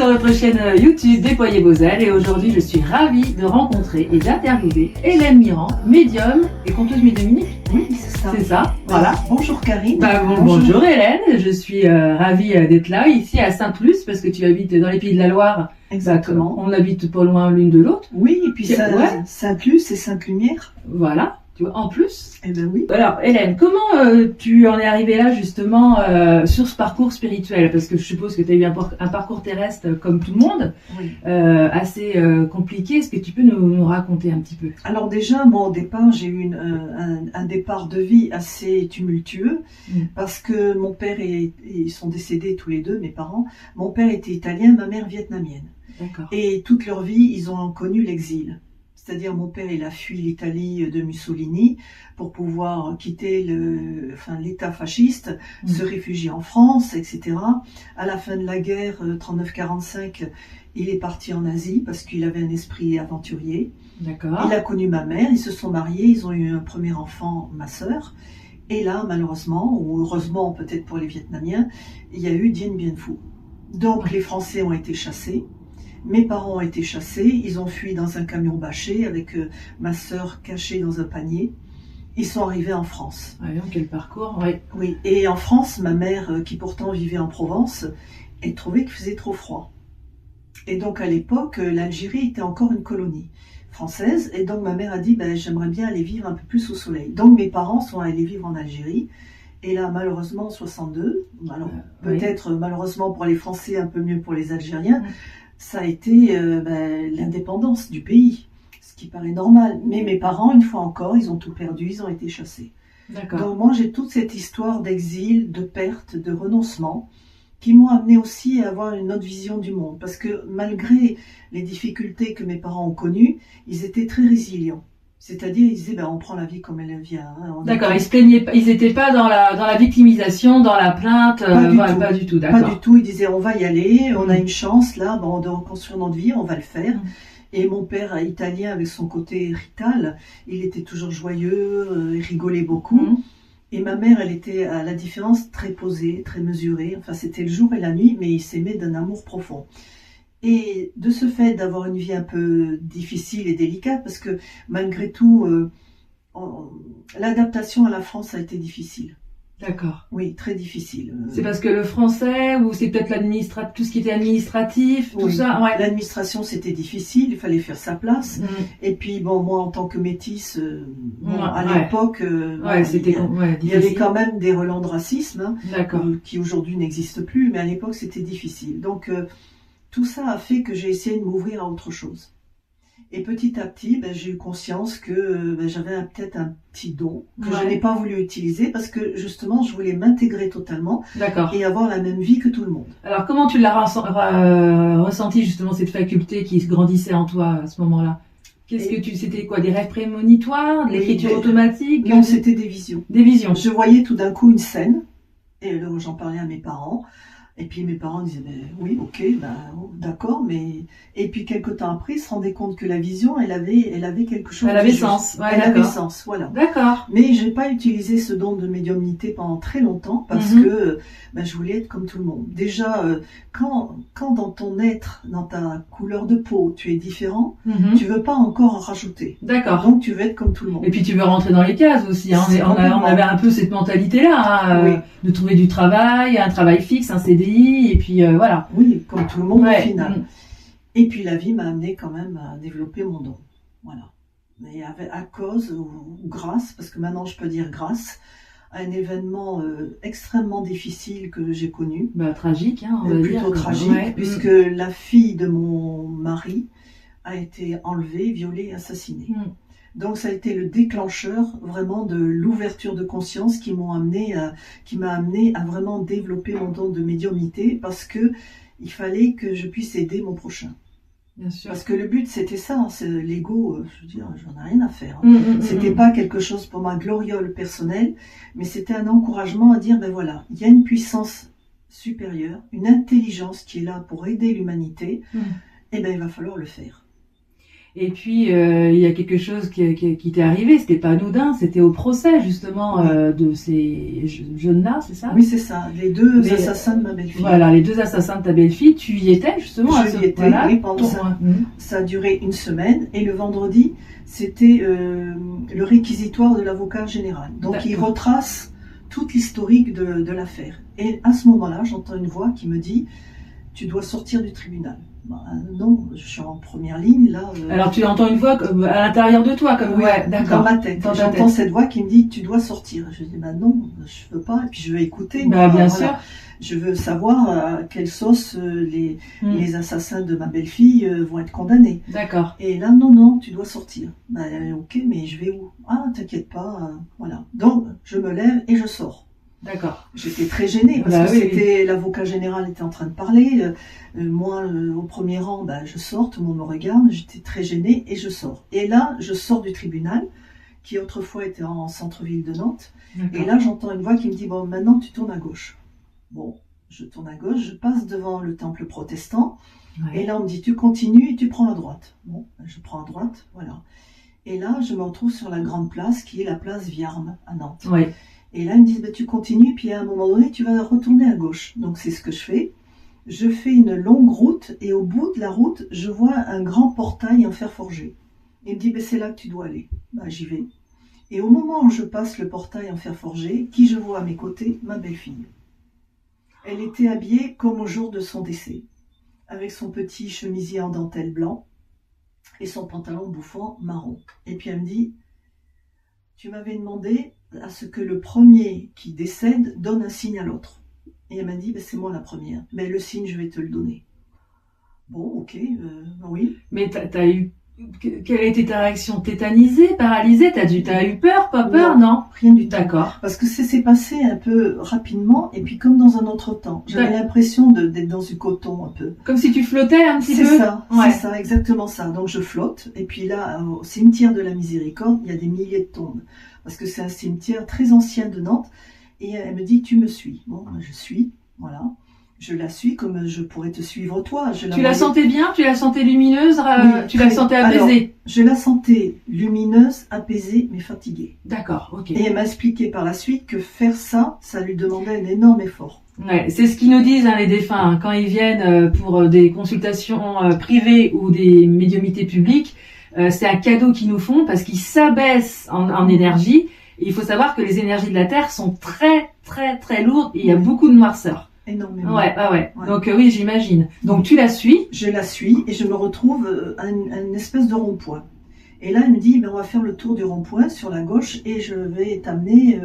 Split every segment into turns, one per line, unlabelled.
sur votre chaîne YouTube Déployez vos ailes et aujourd'hui je suis ravie de rencontrer et d'interviewer Hélène Mirand, médium et conteuse médiumnique.
Oui, c'est ça.
C'est ça, voilà.
Bonjour Karine.
Bonjour Hélène, je suis ravie d'être là ici à Sainte-Luce parce que tu habites dans les Pays de la Loire.
Exactement.
On habite pas loin l'une de l'autre.
Oui, et puis Sainte-Luce et Sainte-Lumière.
Voilà. Tu vois, en plus.
Eh ben oui.
Alors, Hélène, comment tu en es arrivée là, justement, sur ce parcours spirituel? Parce que je suppose que tu as eu un parcours terrestre comme tout le monde,
Oui.
assez compliqué. Est-ce que tu peux nous raconter un petit peu?
Alors déjà, moi, au départ, j'ai eu un départ de vie assez tumultueux, parce que mon père ils sont décédés tous les deux, mes parents. Mon père était italien, ma mère vietnamienne.
D'accord.
Et toute leur vie, ils ont connu l'exil. C'est-à-dire mon père, il a fui l'Italie de Mussolini pour pouvoir quitter l'État fasciste, se réfugier en France, etc. À la fin de la guerre 39-45, il est parti en Asie parce qu'il avait un esprit aventurier.
D'accord.
Il a connu ma mère, ils se sont mariés, ils ont eu un premier enfant, ma sœur. Et là, malheureusement, ou heureusement peut-être pour les Vietnamiens, il y a eu Dien Bien Phu. Donc les Français ont été chassés. Mes parents ont été chassés, ils ont fui dans un camion bâché avec ma sœur cachée dans un panier. Ils sont arrivés en France.
Ah, quel parcours, oui.
Oui, et en France, ma mère, qui pourtant vivait en Provence, elle trouvait qu'il faisait trop froid. Et donc à l'époque, l'Algérie était encore une colonie française. Et donc ma mère a dit, j'aimerais bien aller vivre un peu plus au soleil. Donc mes parents sont allés vivre en Algérie. Et là, malheureusement, en 62, peut-être malheureusement pour les Français, un peu mieux pour les Algériens, ça a été l'indépendance du pays, ce qui paraît normal. Mais mes parents, une fois encore, ils ont tout perdu, ils ont été chassés.
D'accord.
Donc moi, j'ai toute cette histoire d'exil, de perte, de renoncement, qui m'ont amené aussi à avoir une autre vision du monde. Parce que malgré les difficultés que mes parents ont connues, ils étaient très résilients. C'est-à-dire, ils disaient, on prend la vie comme elle vient.
D'accord, ils se plaignaient pas, ils n'étaient pas dans la victimisation, dans la plainte, pas du tout, d'accord.
Pas du tout, ils disaient, on va y aller, on a une chance là, de reconstruire notre vie, on va le faire. Et mon père, italien, avec son côté rital, il était toujours joyeux, il rigolait beaucoup. Et ma mère, elle était, à la différence, très posée, très mesurée. Enfin, c'était le jour et la nuit, mais ils s'aimaient d'un amour profond. Et de ce fait d'avoir une vie un peu difficile et délicate, parce que malgré tout, l'adaptation à la France a été difficile.
D'accord.
Oui, très difficile.
C'est parce que le français, ou c'est peut-être tout ce qui était administratif, tout ça, ouais.
L'administration, c'était difficile, il fallait faire sa place. Et puis, moi, en tant que métisse, à l'époque, il y avait quand même des relents de racisme, qui aujourd'hui n'existent plus, mais à l'époque, c'était difficile. Donc, tout ça a fait que j'ai essayé de m'ouvrir à autre chose. Et petit à petit, j'ai eu conscience que j'avais peut-être un petit don que je n'ai pas voulu utiliser parce que justement, je voulais m'intégrer totalement et avoir la même vie que tout le monde.
Alors, comment tu l'as ressenti justement cette faculté qui grandissait en toi à ce moment-là? C'était quoi, des rêves prémonitoires, de l'écriture automatique?
Non, c'était des visions.
Des visions.
Je voyais tout d'un coup une scène et là, j'en parlais à mes parents. Et puis mes parents disaient, oui, ok, d'accord, mais... Et puis quelques temps après, ils se rendaient compte que la vision, elle avait quelque chose.
Elle avait sens.
Elle avait sens, voilà.
D'accord.
Mais je n'ai pas utilisé ce don de médiumnité pendant très longtemps parce que je voulais être comme tout le monde. Déjà, quand dans ton être, dans ta couleur de peau, tu es différent, tu veux pas encore en rajouter.
D'accord.
Donc tu veux être comme tout le monde.
Et puis tu veux rentrer dans les cases aussi. Hein. On avait un peu cette mentalité-là, de trouver du travail, un travail fixe, un CDI, et puis voilà.
Oui, comme tout le monde au final. Et puis la vie m'a amené quand même à développer mon don. Voilà. Mais à cause ou grâce, parce que maintenant je peux dire grâce, à un événement extrêmement difficile que j'ai connu.
Tragique, on va dire.
Plutôt tragique, puisque la fille de mon mari a été enlevée, violée et assassinée. Donc ça a été le déclencheur vraiment de l'ouverture de conscience qui m'a amené à vraiment développer mon don de médiumnité parce que il fallait que je puisse aider mon prochain.
Bien sûr.
Parce que le but c'était ça, c'est l'ego, je veux dire, j'en ai rien à faire. C'était pas quelque chose pour ma gloriole personnelle, mais c'était un encouragement à dire, voilà, il y a une puissance supérieure, une intelligence qui est là pour aider l'humanité, et il va falloir le faire.
Et puis, il y a quelque chose qui t'est arrivé, c'était pas anodin, c'était au procès, justement, de ces jeunes-là, c'est ça?
Oui, c'est ça, les deux assassins de ma belle-fille.
Voilà, les deux assassins de ta belle-fille, tu y étais, justement?
Je y étais, oui, pendant ça a duré une semaine, et le vendredi, c'était le réquisitoire de l'avocat général. Donc, il retrace toute l'historique de l'affaire. Et à ce moment-là, j'entends une voix qui me dit « Tu dois sortir du tribunal ». Non, je suis en première ligne là.
Alors tu entends une voix à l'intérieur de toi, comme
d'accord. Dans ma tête. J'entends cette voix qui me dit tu dois sortir. Je dis non, je veux pas. Et puis je veux écouter.
Bien sûr.
Je veux savoir à quelle sauce les assassins de ma belle-fille vont être condamnés.
D'accord.
Et là non, tu dois sortir. Ok, mais je vais où? Ah, t'inquiète pas. Voilà. Donc je me lève et je sors.
D'accord.
J'étais très gênée parce que c'était l'avocat général était en train de parler. Moi, au premier rang, je sors, tout le monde me regarde. J'étais très gênée et je sors. Et là, je sors du tribunal, qui autrefois était en centre-ville de Nantes. Et là, j'entends une voix qui me dit bon, maintenant tu tournes à gauche. Bon, je tourne à gauche, je passe devant le temple protestant. Ouais. Et là, on me dit tu continues et tu prends à droite. Bon, je prends à droite, voilà. Et là, je me retrouve sur la grande place qui est la place Viarme à Nantes.
Ouais.
Et là, ils me disent, tu continues, puis à un moment donné, tu vas retourner à gauche. Donc, c'est ce que je fais. Je fais une longue route, et au bout de la route, je vois un grand portail en fer forgé. Il me dit, c'est là que tu dois aller. J'y vais. Et au moment où je passe le portail en fer forgé, qui je vois à mes côtés? Ma belle-fille. Elle était habillée comme au jour de son décès, avec son petit chemisier en dentelle blanc, et son pantalon bouffant marron. Et puis elle me dit, tu m'avais demandé à ce que le premier qui décède donne un signe à l'autre. Et elle m'a dit, c'est moi la première. Mais le signe, je vais te le donner. Bon, ok, oui.
Mais t'as eu... Quelle a été ta réaction? Tétanisée, paralysée? T'as eu peur, pas peur? Non,
rien du tout.
D'accord.
Parce que ça s'est passé un peu rapidement, et puis comme dans un autre temps. J'avais l'impression d'être dans du coton un peu.
Comme si tu flottais un petit peu?
C'est ça, exactement ça. Donc je flotte, et puis là, au cimetière de la Miséricorde, il y a des milliers de tombes. Parce que c'est un cimetière très ancien de Nantes. Et elle me dit, tu me suis. Bon, je suis, voilà. Je la suis comme je pourrais te suivre toi. Tu
la sentais bien? Tu la sentais lumineuse? Tu la sentais apaisée?
Alors, je la sentais lumineuse, apaisée, mais fatiguée.
D'accord, ok.
Et elle m'a expliqué par la suite que faire ça, ça lui demandait un énorme effort.
Ouais, c'est ce qu'ils nous disent, les défunts, quand ils viennent pour des consultations privées ou des médiumnités publiques. C'est un cadeau qu'ils nous font parce qu'ils s'abaissent en énergie. Et il faut savoir que les énergies de la Terre sont très, très, très lourdes et il y a beaucoup de noirceur.
Énormément.
Ouais. Donc oui, j'imagine. Donc tu la suis?
Je la suis et je me retrouve à une espèce de rond-point. Et là, elle me dit, on va faire le tour du rond-point sur la gauche et je vais t'amener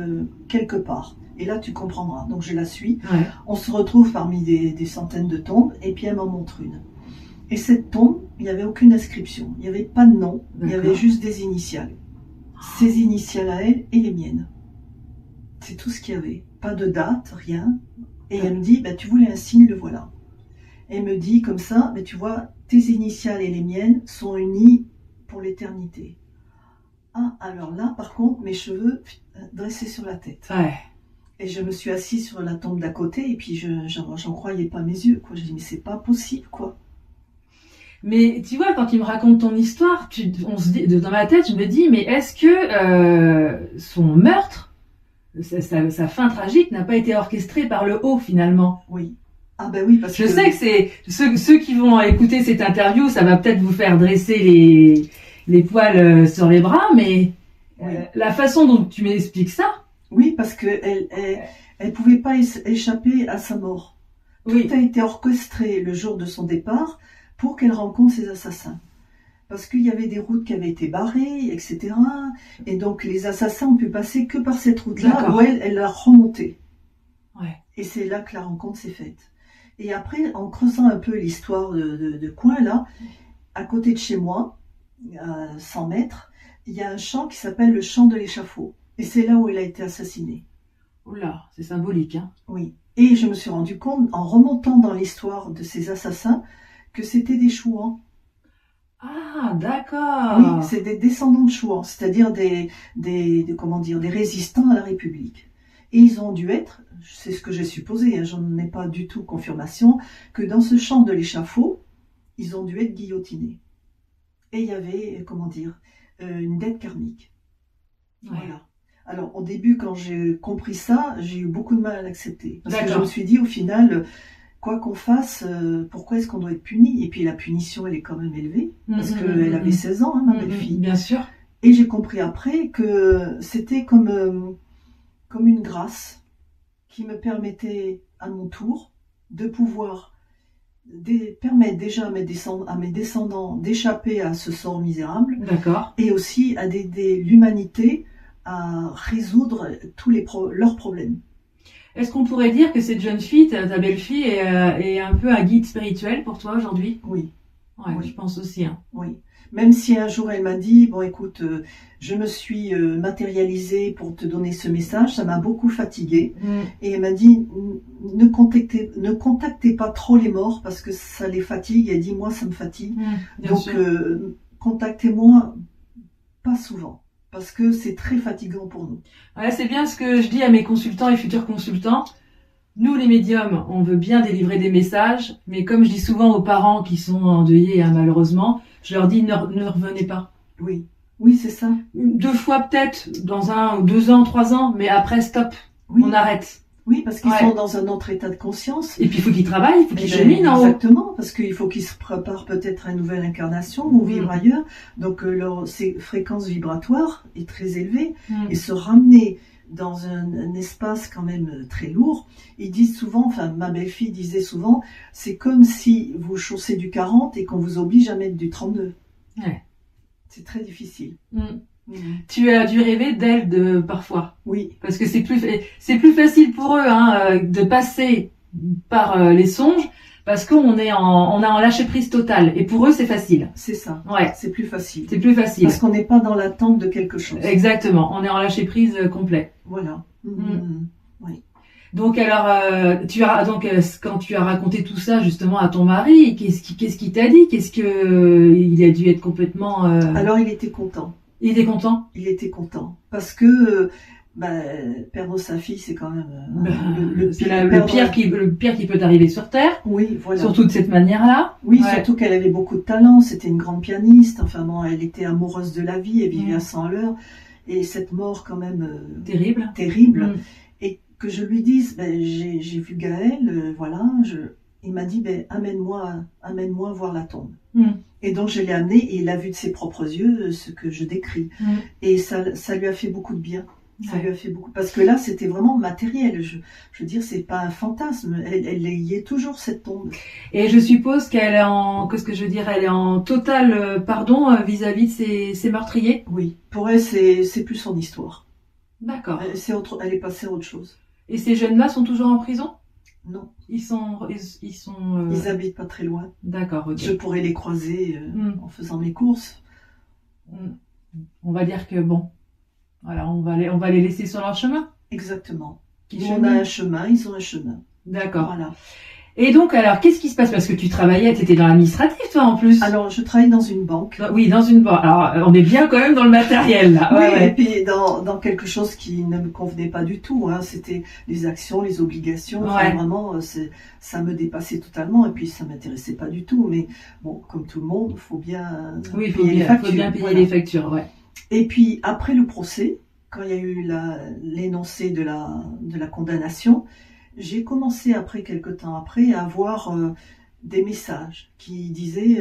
quelque part. Et là, tu comprendras. Donc je la suis.
Ouais.
On se retrouve parmi des centaines de tombes et puis elle m'en montre une. Et cette tombe, il n'y avait aucune inscription. Il n'y avait pas de nom. Il y avait juste des initiales. Ses initiales à elle et les miennes. C'est tout ce qu'il y avait. Pas de date, rien. Et elle me dit, tu voulais un signe, le voilà. Elle me dit comme ça, tu vois, tes initiales et les miennes sont unies pour l'éternité. Ah, alors là, par contre, mes cheveux dressés sur la tête.
Ouais.
Et je me suis assise sur la tombe d'à côté, et puis j'en croyais pas mes yeux, quoi. Je dis, mais c'est pas possible, quoi.
Mais tu vois, quand tu me racontes ton histoire, dans ma tête, je me dis, mais est-ce que son meurtre, sa fin tragique, n'a pas été orchestrée par le haut finalement?
Oui. Ah oui, parce que...
Je sais que c'est ceux qui vont écouter cette interview, ça va peut-être vous faire dresser les poils sur les bras, mais la façon dont tu m'expliques ça...
Oui, parce que elle pouvait pas échapper à sa mort. Tout a été orchestré le jour de son départ pour qu'elle rencontre ses assassins. Parce qu'il y avait des routes qui avaient été barrées, etc. Et donc les assassins ont pu passer que par cette route-là, où elle l'a remontée.
Ouais.
Et c'est là que la rencontre s'est faite. Et après, en creusant un peu l'histoire de coin, là, à côté de chez moi, à 100 mètres, il y a un champ qui s'appelle le champ de l'échafaud. Et c'est là où elle a été assassinée.
Oula, c'est symbolique, hein?
Oui. Et je me suis rendu compte, en remontant dans l'histoire de ces assassins, que c'était des chouans.
Ah, d'accord.
Oui, c'est des descendants de chouans, c'est-à-dire des résistants à la République. Et ils ont dû être, c'est ce que j'ai supposé, j'en ai pas du tout confirmation, que dans ce champ de l'échafaud, ils ont dû être guillotinés. et il y avait, comment dire, une dette karmique.
Ouais.
Voilà. Alors, au début, quand j'ai compris ça, j'ai eu beaucoup de mal à l'accepter. Parce que je
D'accord.
me suis dit, au final, quoi qu'on fasse, pourquoi est-ce qu'on doit être puni? Et puis la punition, elle est quand même élevée, parce qu'elle avait 16 ans, hein, ma belle-fille.
Bien sûr.
Et j'ai compris après que c'était comme une grâce qui me permettait à mon tour de pouvoir permettre déjà à mes descendants d'échapper à ce sort misérable,
D'accord.
et aussi à d'aider l'humanité à résoudre tous leurs problèmes.
Est-ce qu'on pourrait dire que cette jeune fille, ta belle-fille, est un peu un guide spirituel pour toi aujourd'hui?
Oui.
Ouais,
Oui.
je pense aussi. Hein.
Oui. Même si un jour elle m'a dit, bon écoute, je me suis matérialisée pour te donner ce message, ça m'a beaucoup fatiguée. Et elle m'a dit, ne contactez pas trop les morts parce que ça les fatigue. Elle dit, moi ça me fatigue. Donc contactez-moi pas souvent parce que c'est très fatigant pour nous.
Ouais, c'est bien ce que je dis à mes consultants et futurs consultants. Nous, les médiums, on veut bien délivrer des messages, mais comme je dis souvent aux parents qui sont endeuillés, hein, malheureusement, je leur dis ne revenez pas.
Oui, oui, c'est ça.
2 fois peut-être, dans 1 ou 2 ans, 3 ans, mais après, stop,
oui.
On arrête.
Oui, parce qu'ils sont dans un autre état de conscience.
Et puis il faut qu'ils travaillent, il faut qu'ils cheminent en haut.
Exactement, parce qu'il faut qu'ils se préparent peut-être à une nouvelle incarnation ou vivre ailleurs. Donc leur fréquence vibratoire est très élevée et se ramener dans un espace quand même très lourd. Ils disent souvent, enfin ma belle-fille disait souvent, c'est comme si vous chaussez du 40 et qu'on vous oblige à mettre du 32.
Ouais.
C'est très difficile.
Tu as dû rêver d'elle parfois.
Oui.
Parce que c'est plus facile pour eux de passer par les songes parce qu'on est on a en lâcher prise totale et pour eux c'est facile.
C'est ça.
Ouais.
C'est plus facile.
C'est plus facile.
Parce qu'on n'est pas dans l'attente de quelque chose.
Exactement. On est en lâcher prise complet.
Voilà. Oui.
Donc alors quand tu as raconté tout ça justement à ton mari, qu'est-ce qu'il t'a dit? Qu'est-ce que il a dû être complètement
Alors il était content.
Il était content?
Il était content parce que perdre sa fille, c'est quand même
le pire qui peut arriver sur terre.
Oui, voilà.
Surtout de cette manière-là.
Oui, surtout qu'elle avait beaucoup de talent. C'était une grande pianiste. Enfin bon, elle était amoureuse de la vie. Elle vivait à 100 à l'heure. Et cette mort quand même terrible. Et que je lui dise, j'ai vu Gaël, voilà. Il m'a dit, amène-moi voir la tombe. Et donc je l'ai amené et il a vu de ses propres yeux ce que je décris. Et ça lui a fait beaucoup de bien. Ça lui a fait beaucoup. Parce que là, c'était vraiment matériel. Je veux dire, c'est pas un fantasme. Elle y est toujours, cette tombe.
Et je suppose qu'elle est elle est en total pardon vis-à-vis de ses meurtriers.
Oui. Pour elle, c'est plus son histoire.
D'accord.
Elle est passée à autre chose.
Et ces jeunes-là sont toujours en prison?
Non.
Ils
habitent pas très loin.
D'accord, ok.
Je pourrais les croiser en faisant mes courses.
On va dire que bon, voilà, on va les laisser sur leur chemin.
Exactement. On a un chemin, ils ont un chemin.
D'accord.
Voilà.
Et donc, alors, qu'est-ce qui se passe? Parce que tu étais dans l'administratif, toi, en plus.
Alors, je travaille dans une banque.
Oui, dans une banque. Alors, on est bien quand même dans le matériel, là.
Oui, et puis dans quelque chose qui ne me convenait pas du tout. Hein. C'était les actions, les obligations. Enfin, vraiment, ça me dépassait totalement. Et puis, ça m'intéressait pas du tout. Mais bon, comme tout le monde, il faut bien payer les factures.
Faut bien payer les factures, ouais.
Et puis, après le procès, quand il y a eu l'énoncé de la condamnation, j'ai commencé quelque temps après à avoir des messages qui disaient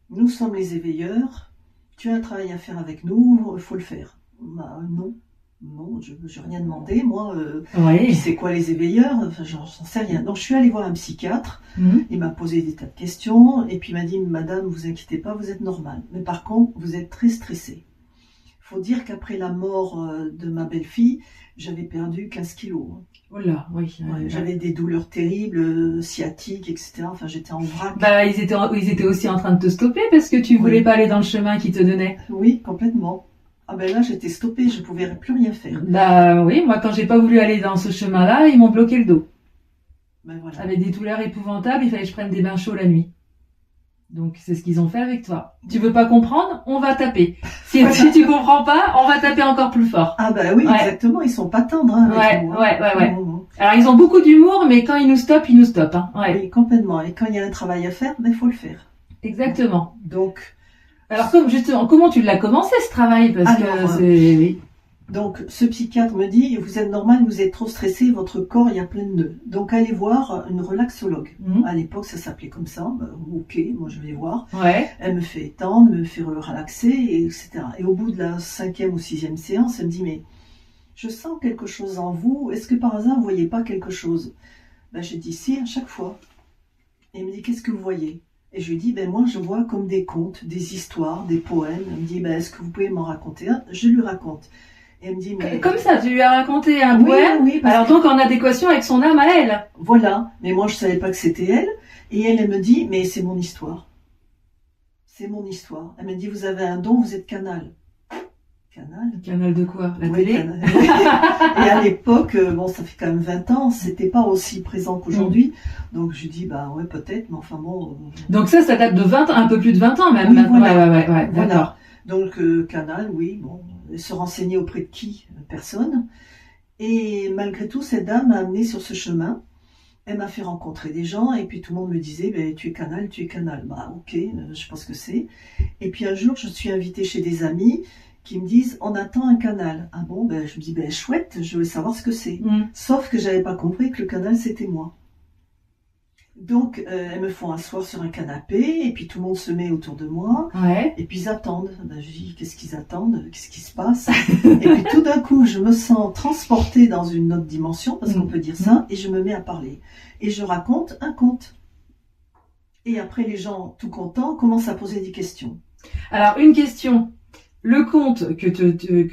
nous sommes les éveilleurs, tu as un travail à faire avec nous, il faut le faire. Non, je n'ai rien demandé, moi. C'est quoi les éveilleurs? Enfin, j'en sais rien. Donc je suis allée voir un psychiatre, il m'a posé des tas de questions et puis il m'a dit madame, vous inquiétez pas, vous êtes normale. Mais par contre, vous êtes très stressée. Il faut dire qu'après la mort de ma belle-fille, j'avais perdu 15 kilos.
Oh là, oui.
J'avais des douleurs terribles, sciatiques, etc. Enfin, j'étais en vrac.
Ils étaient aussi en train de te stopper parce que tu voulais pas aller dans le chemin qu'ils te donnaient.
Oui, complètement. Ah là, j'étais stoppée, je pouvais plus rien faire.
Oui, moi, quand j'ai pas voulu aller dans ce chemin-là, ils m'ont bloqué le dos.
Voilà.
Avec des douleurs épouvantables, il fallait que je prenne des bains chauds la nuit. Donc, c'est ce qu'ils ont fait avec toi. Tu veux pas comprendre? On va taper. Si tu comprends pas, on va taper encore plus fort.
Ah oui, exactement. Ils sont pas tendres.
Ouais. Alors, ils ont beaucoup d'humour, mais quand ils nous stoppent, ils nous stoppent. Hein.
Oui, complètement. Et quand il y a un travail à faire, il faut le faire.
Exactement.
Donc,
Alors justement, comment tu l'as commencé ce travail? Parce que c'est... Oui.
Donc, ce psychiatre me dit, vous êtes normal, vous êtes trop stressé, votre corps, il y a plein de nœuds. Donc, allez voir une relaxologue. À l'époque, ça s'appelait comme ça. Ok, moi je vais voir.
Ouais.
Elle me fait étendre, me fait relaxer, etc. Et au bout de la 5e ou 6e séance, elle me dit, mais je sens quelque chose en vous. Est-ce que par hasard, vous voyez pas quelque chose? J'ai dit, si, à chaque fois. Et elle me dit, qu'est-ce que vous voyez? Et je lui dis, moi je vois comme des contes, des histoires, des poèmes. Elle me dit, est-ce que vous pouvez m'en raconter un? Je lui raconte. Et elle me dit, mais...
Comme ça, tu lui as raconté un poème,
oui,
alors donc en adéquation avec son âme à elle.
Voilà, mais moi je savais pas que c'était elle. Et elle me dit, mais c'est mon histoire. C'est mon histoire. Elle me dit, vous avez un don, vous êtes canal. Canal?
Canal de quoi? La télé?
Canal. Et à l'époque, ça fait quand même 20 ans, c'était pas aussi présent qu'aujourd'hui. Donc je dis, ouais, peut-être, mais enfin bon...
Donc ça date de 20 ans, un peu plus de 20 ans même.
Oui,
ouais,
voilà.
D'accord.
Donc canal, oui, bon, se renseigner auprès de qui? Personne. Et malgré tout, cette dame m'a amenée sur ce chemin. Elle m'a fait rencontrer des gens et puis tout le monde me disait, tu es canal, tu es canal. Ok, je pense que c'est. Et puis un jour, je suis invitée chez des amis qui me disent, on attend un canal. Ah bon, je me dis, chouette, je veux savoir ce que c'est. Sauf que j'avais pas compris que le canal, c'était moi. Donc, elles me font asseoir sur un canapé, et puis tout le monde se met autour de moi, et puis ils attendent. Je dis, qu'est-ce qu'ils attendent? Qu'est-ce qui se passe? Et puis tout d'un coup, je me sens transportée dans une autre dimension, parce qu'on peut dire ça, et je me mets à parler. Et je raconte un conte. Et après, les gens, tout contents, commencent à poser des questions.
Alors, une question. Le conte que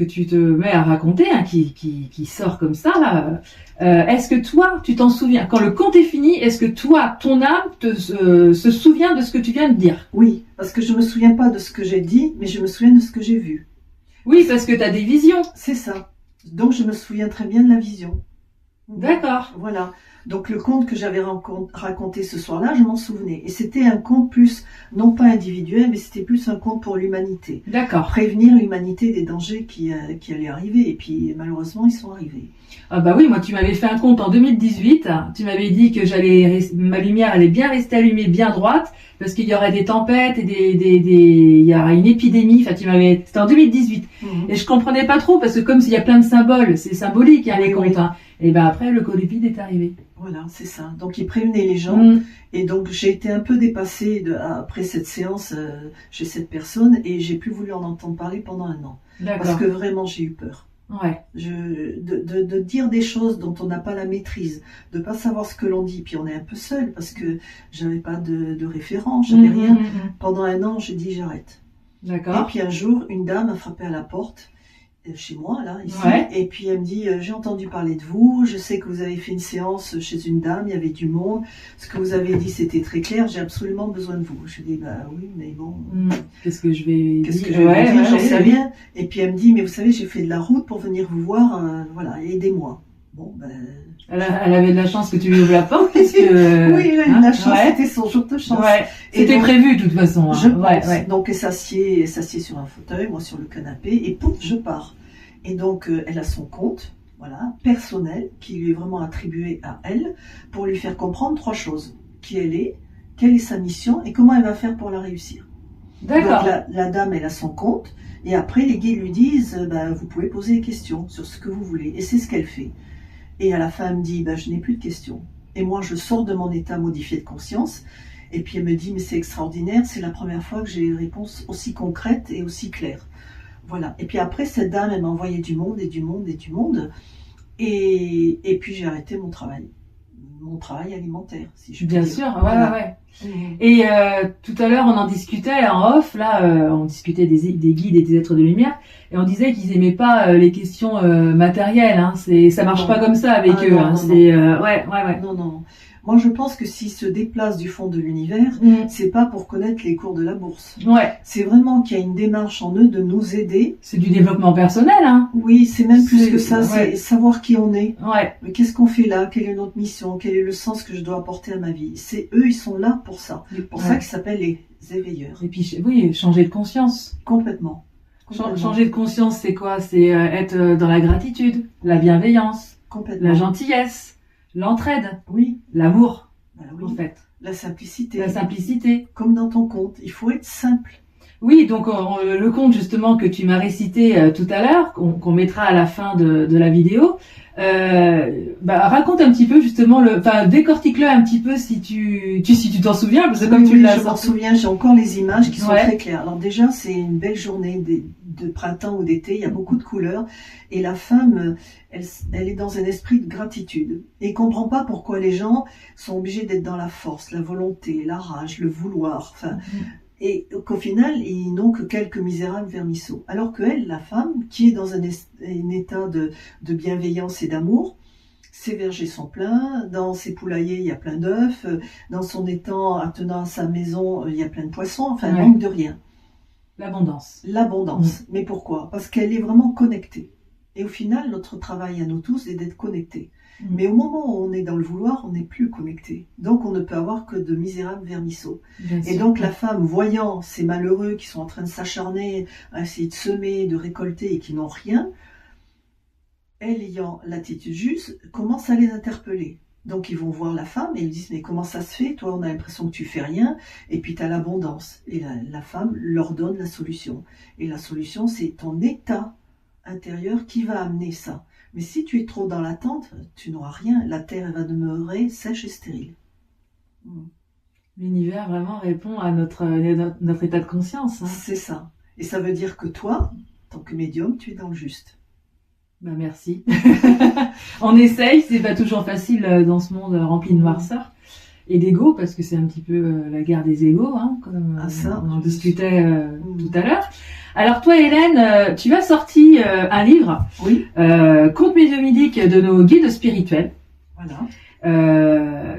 tu te mets à raconter, qui sort comme ça, là, est-ce que toi, tu t'en souviens? Quand le conte est fini, est-ce que toi, ton âme, se souvient de ce que tu viens de dire?
Oui, parce que je me souviens pas de ce que j'ai dit, mais je me souviens de ce que j'ai vu.
Oui, parce que tu as des visions.
C'est ça. Donc je me souviens très bien de la vision.
D'accord.
Voilà. Donc le conte que j'avais raconté ce soir-là, je m'en souvenais. Et c'était un conte plus, non pas individuel, mais c'était plus un conte pour l'humanité.
D'accord.
Prévenir l'humanité des dangers qui allaient arriver. Et puis malheureusement, ils sont arrivés.
Ah bah oui, moi tu m'avais fait un conte en 2018. Tu m'avais dit que ma lumière allait bien rester allumée, bien droite, parce qu'il y aurait des tempêtes et il y aura une épidémie. Enfin, c'était en 2018. Et je comprenais pas trop, parce que comme il y a plein de symboles, c'est symbolique, les contes. Et après, le Covid est arrivé.
Voilà, c'est ça. Donc, il prévenait les gens. Et donc, j'ai été un peu dépassée après cette séance chez cette personne et j'ai plus voulu en entendre parler pendant 1 an.
D'accord.
Parce que vraiment, j'ai eu peur.
Ouais.
De dire des choses dont on n'a pas la maîtrise, de pas savoir ce que l'on dit, puis on est un peu seul parce que j'avais pas de référent, j'avais rien. Pendant 1 an, j'ai dit j'arrête.
D'accord.
Et puis un jour, une dame a frappé à la porte chez moi, là, ici, et puis elle me dit, j'ai entendu parler de vous, je sais que vous avez fait une séance chez une dame, il y avait du monde, ce que vous avez dit c'était très clair, j'ai absolument besoin de vous. Je dis, oui, mais bon...
Qu'est-ce que je vais dire?
J'en sais rien. Et puis elle me dit, mais vous savez, j'ai fait de la route pour venir vous voir, voilà, aidez-moi. Bon,
Elle avait de la chance que tu lui ouvres la porte, parce que...
oui, elle a eu de la chance, c'était son jour de chance.
C'était prévu, de toute façon.
Je pense. Donc, elle s'assied sur un fauteuil, moi sur le canapé, et pouf, je pars. Et donc, elle a son compte, voilà, personnel, qui lui est vraiment attribué à elle, pour lui faire comprendre 3 choses. Qui elle est, quelle est sa mission, et comment elle va faire pour la réussir.
D'accord.
Donc, la dame, elle a son compte, et après, les guides lui disent, vous pouvez poser des questions sur ce que vous voulez. Et c'est ce qu'elle fait. Et à la fin, elle me dit, je n'ai plus de questions. Et moi, je sors de mon état modifié de conscience. Et puis, elle me dit, mais c'est extraordinaire, c'est la première fois que j'ai une réponse aussi concrète et aussi claire. Voilà. Et puis après, cette dame, elle m'a envoyé du monde et du monde et du monde. Et puis, j'ai arrêté mon travail alimentaire, si je puis
dire. Bien sûr, ouais. Et tout à l'heure, on en discutait en off, là, on discutait des guides et des êtres de lumière, et on disait qu'ils aimaient pas les questions matérielles, ça marche pas comme ça avec eux,
Non. Moi, je pense que s'ils se déplacent du fond de l'univers, c'est pas pour connaître les cours de la bourse.
Ouais.
C'est vraiment qu'il y a une démarche en eux de nous aider.
C'est du développement personnel, hein.
Oui, c'est même plus que ça, c'est savoir qui on est.
Ouais.
Mais qu'est-ce qu'on fait là? Quelle est notre mission? Quel est le sens que je dois apporter à ma vie? C'est eux, ils sont là pour ça. Pour ça qu'ils s'appellent les éveilleurs.
Et puis, oui, changer de conscience.
Complètement.
Changer de conscience, c'est quoi? C'est être dans la gratitude, la bienveillance, la gentillesse. L'entraide,
oui,
l'amour,
oui.
en fait.
La simplicité.
La simplicité.
Comme dans ton conte, il faut être simple.
Oui, donc le conte justement que tu m'as récité tout à l'heure, qu'on mettra à la fin de la vidéo, raconte un petit peu justement, décortique-le un petit peu si tu t'en souviens, parce que comme tu l'as
je m'en souviens, j'ai encore les images qui sont très claires. Alors déjà, c'est une belle journée de printemps ou d'été, il y a beaucoup de couleurs, et la femme, elle est dans un esprit de gratitude. Et ne comprend pas pourquoi les gens sont obligés d'être dans la force, la volonté, la rage, le vouloir, et qu'au final, ils n'ont que quelques misérables vermisseaux. Alors qu'elle, la femme, qui est dans un état de bienveillance et d'amour, ses vergers sont pleins, dans ses poulaillers, il y a plein d'œufs, dans son étang attenant à sa maison, il y a plein de poissons, enfin, elle manque de rien.
L'abondance.
L'abondance. Mais pourquoi? Parce qu'elle est vraiment connectée. Et au final, notre travail à nous tous est d'être connectés. Mais au moment où on est dans le vouloir, on n'est plus connecté. Donc on ne peut avoir que de misérables vermisseaux. Et donc la femme, voyant ces malheureux qui sont en train de s'acharner, à essayer de semer, de récolter et qui n'ont rien, elle ayant l'attitude juste, commence à les interpeller. Donc ils vont voir la femme et ils disent « Mais comment ça se fait? Toi, on a l'impression que tu fais rien et puis tu as l'abondance. » Et la femme leur donne la solution. Et la solution, c'est ton état intérieur qui va amener ça. Mais si tu es trop dans l'attente, tu n'auras rien. La terre va demeurer sèche et stérile.
L'univers vraiment répond à notre état de conscience. Hein.
C'est ça. Et ça veut dire que toi, en tant que médium, tu es dans le juste.
Merci. On essaye, c'est pas toujours facile dans ce monde rempli de noirceur et d'ego, parce que c'est un petit peu la guerre des égos, hein, comme on en discutait tout à l'heure. Alors toi, Hélène, tu as sorti un livre, Contes médiumniques de nos guides spirituels.
Voilà.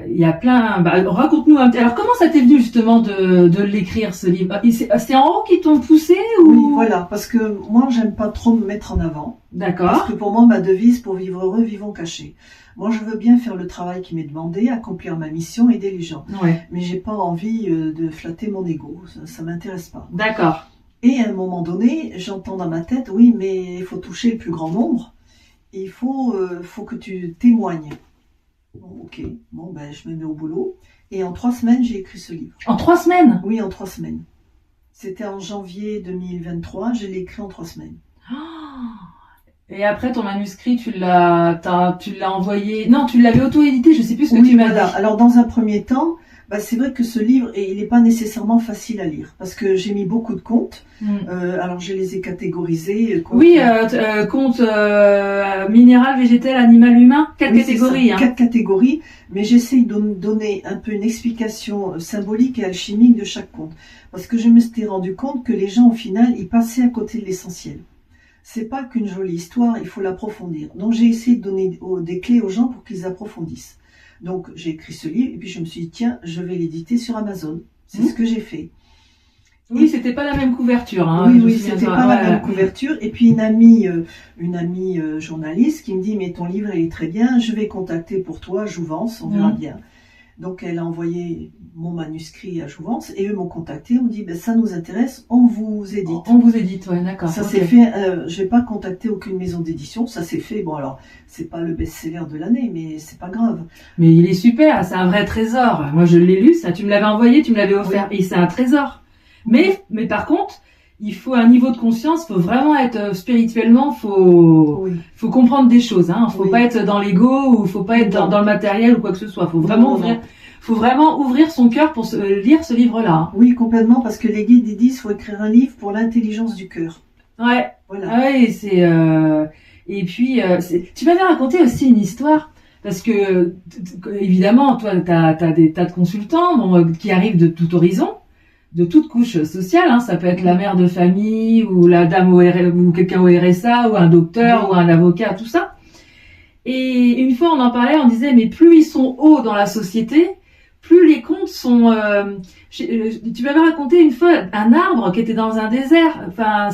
Il y a plein. Raconte-nous un petit. Alors comment ça t'est venu justement de l'écrire, ce livre? C'est en haut qui t'ont poussé ou?
Oui, voilà, parce que moi j'aime pas trop me mettre en avant.
D'accord.
Parce que pour moi ma devise, pour vivre heureux, vivons cachés. Moi je veux bien faire le travail qui m'est demandé, accomplir ma mission, aider les gens.
Ouais.
Mais j'ai pas envie de flatter mon ego, ça m'intéresse pas.
D'accord.
Et à un moment donné, j'entends dans ma tête, oui, mais il faut toucher le plus grand nombre. Et il faut que tu témoignes. Bon, ok, je me mets au boulot. Et en 3 semaines, j'ai écrit ce livre.
En 3 semaines?
Oui, en 3 semaines. C'était en janvier 2023, je l'ai écrit en 3 semaines.
Et après, ton manuscrit, tu l'as envoyé... Non, tu l'avais auto-édité, je sais plus ce que tu m'as dit.
Alors, dans un premier temps, c'est vrai que ce livre, il n'est pas nécessairement facile à lire, parce que j'ai mis beaucoup de contes. Alors, je les ai catégorisés.
Contes minéral, végétal, animal, humain. 4 catégories.
4 catégories, mais j'essaie de donner un peu une explication symbolique et alchimique de chaque conte. Parce que je me suis rendu compte que les gens, au final, ils passaient à côté de l'essentiel. C'est pas qu'une jolie histoire, il faut l'approfondir. Donc, j'ai essayé de donner des clés aux gens pour qu'ils approfondissent. Donc j'ai écrit ce livre et puis je me suis dit tiens, je vais l'éditer sur Amazon. C'est ce que j'ai fait.
Oui, c'était pas la même couverture. Hein,
oui, c'était pas la même couverture. Et puis une amie journaliste qui me dit mais ton livre il est très bien, je vais contacter pour toi Jouvence, on verra bien. Donc elle a envoyé mon manuscrit à Jouvence et eux m'ont contacté, on me dit ça nous intéresse, on vous édite.
On vous édite, ouais, d'accord.
Ça s'est fait, je vais pas contacter aucune maison d'édition, ça s'est fait. Bon alors, c'est pas le best-seller de l'année, mais c'est pas grave.
Mais il est super, c'est un vrai trésor. Moi je l'ai lu, ça, tu me l'avais envoyé, tu me l'avais offert, et c'est un trésor. Mais par contre, il faut un niveau de conscience, faut vraiment être spirituellement, faut comprendre des choses, hein. Faut pas être dans l'ego ou faut pas être dans le matériel ou quoi que ce soit. Faut vraiment ouvrir son cœur pour lire ce livre-là.
Oui, complètement, parce que les guides disent faut écrire un livre pour l'intelligence du cœur.
Ouais.
Voilà.
Ouais, c'est et puis tu m'avais raconté aussi une histoire. Parce que évidemment, toi, t'as des tas de consultants qui arrivent de tout horizon, de toute couche sociale, hein. Ça peut être la mère de famille ou la dame ou quelqu'un au RSA ou un docteur ou un avocat, tout ça. Et une fois on en parlait, on disait mais plus ils sont hauts dans la société, plus les contes sont... tu m'avais raconté une fois un arbre qui était dans un désert. Enfin,